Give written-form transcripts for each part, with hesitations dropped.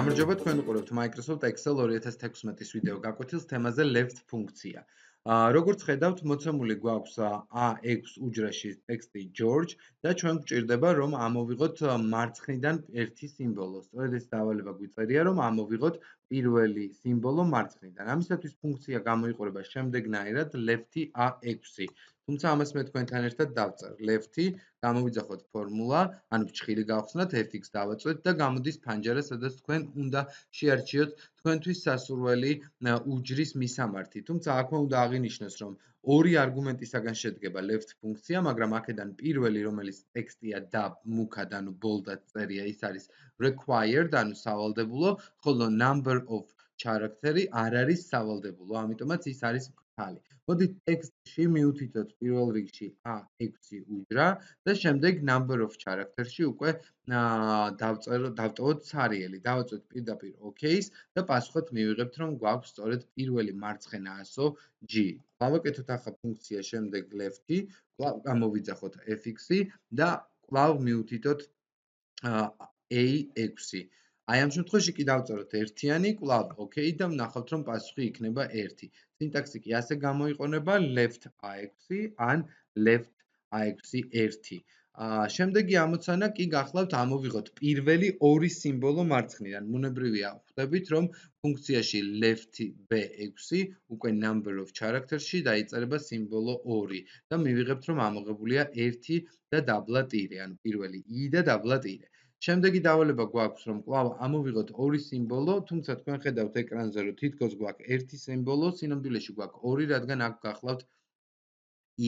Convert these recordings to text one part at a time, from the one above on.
გამარჯობა, თქვენ უყურებთ Microsoft Excel 2016-ის ვიდეო გაკვეთილს თემაზე left ფუნქცია. როგორც ხედავთ, მოცემული გვაქვს A6 უჯრაში ტექსტი George და ჩვენ გვჭირდება რომ ამოვიღოთ მარცხნიდან ერთი სიმბოლო. სწორედ ეს დავალება გვიწერია რომ ამოვიღოთ პირველი სიმბოლო მარცხნიდან. ამისათვის ფუნქცია გამოიყურება შემდეგნაირად left A6. თუმცა ამას მე თქვენთან ერთად დავწერ. left გამოვიძახოთ ფორმულა, ანუ ფრჩხილი გავხსნათ, fx დავაწვეთ და გამოდის ფანჯარა, სადაც თქვენ უნდა შეარჩიოთ თქვენთვის სასურველი უჯრის მისამართი. თუმცა აქვე უნდა აღინიშნოს, რომ ორი არგუმენტისაგან შედგება left ფუნქცია, მაგრამ აქედან პირველი, რომელიც ტექსტია და მუქად, ანუ bold-ად წერია, ის არის required, ანუ სავალდებულო, ხოლო number of character-ი არ არის სავალდებულო, ამიტომაც ის არის მკრთალი. მოდით ტექსტში მივუთითოთ პირველ რიგში A6 უჯრა და შემდეგ number of character-ში უკვე დავტოვოთ სარიელი. დავაწვეთ პირდაპირ OK-ს და პასუხად მივიღებთ, რომ გვაქვს სწორედ პირველი მარცხენა ასო G. გავაკეთოთ ახლა ფუნქცია შემდეგ left-ი, კვლავ გამოვიძახოთ fx-ი და კვლავ მივუთითოთ A6. აი ამ შემთხვევაში კი დავწეროთ ერთიანი, კვლავ OK და ვნახავთ, რომ პასუხი იქნება 1. სინტაქსი კი ასე გამოიყენება left A6 ან left A6 1. შემდეგი ამოცანა კი გახლავთ ამოვიღოთ პირველი ორი სიმბოლო მარცხნიდან. ბუნებრივია, ხვდებით, რომ ფუნქციაში left B6 უკვე number of character-ში დაიწერება სიმბოლო 2 და მივიღებთ, რომ ამოღებულია 1 და დაბლა ტირე, ანუ პირველი I და დაბლა ტირე. შემდეგი დავალება გვაქვს, რომ კვლავ ამოვიღოთ ორი სიმბოლო, თუმცა თქვენ ხედავთ ეკრანზე, რომ თითქოს გვაქვს ერთი სიმბოლო, სინამდვილეში გვაქვს ორი, რადგან აქ გახლავთ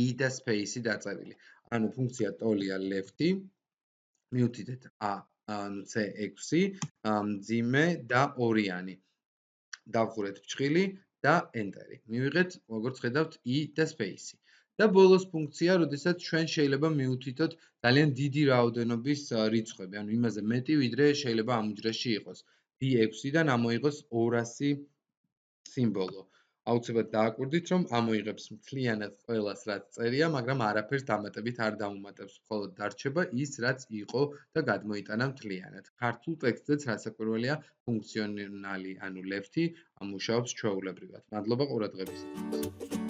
I და space-ი დაწერილი. ანუ ფუნქცია ტოლია left-ი, მივუთითეთ C6, მძიმე და ორიანი. დავხურეთ ფრჩხილი და enter-ი. მივიღეთ, როგორც ხედავთ, I და space-ი. და ბოლოს ფუნქცია, როდესაც ჩვენ შეიძლება მივუთითოთ ძალიან დიდი რაოდენობის რიცხვები, ანუ იმაზე მეტი, ვიდრე შეიძლება ამ უჯრაში იყოს. D6-დან ამოიღოს 200 სიმბოლო. აუცილებლად დააკვირდით, რომ ამოიღებს მთლიანად ყველას, რაც წერია, მაგრამ არაფერს დამატებით არ დაუმატებს, მხოლოდ დარჩება ის, რაც იყო და გადმოიტანა მთლიანად. ქართულ ტექსტზეც რასაკვირველია, ფუნქციონალი, ანუ left-ი მუშაობს ჩვეულებრივად. მადლობა ყურადღებისთვის.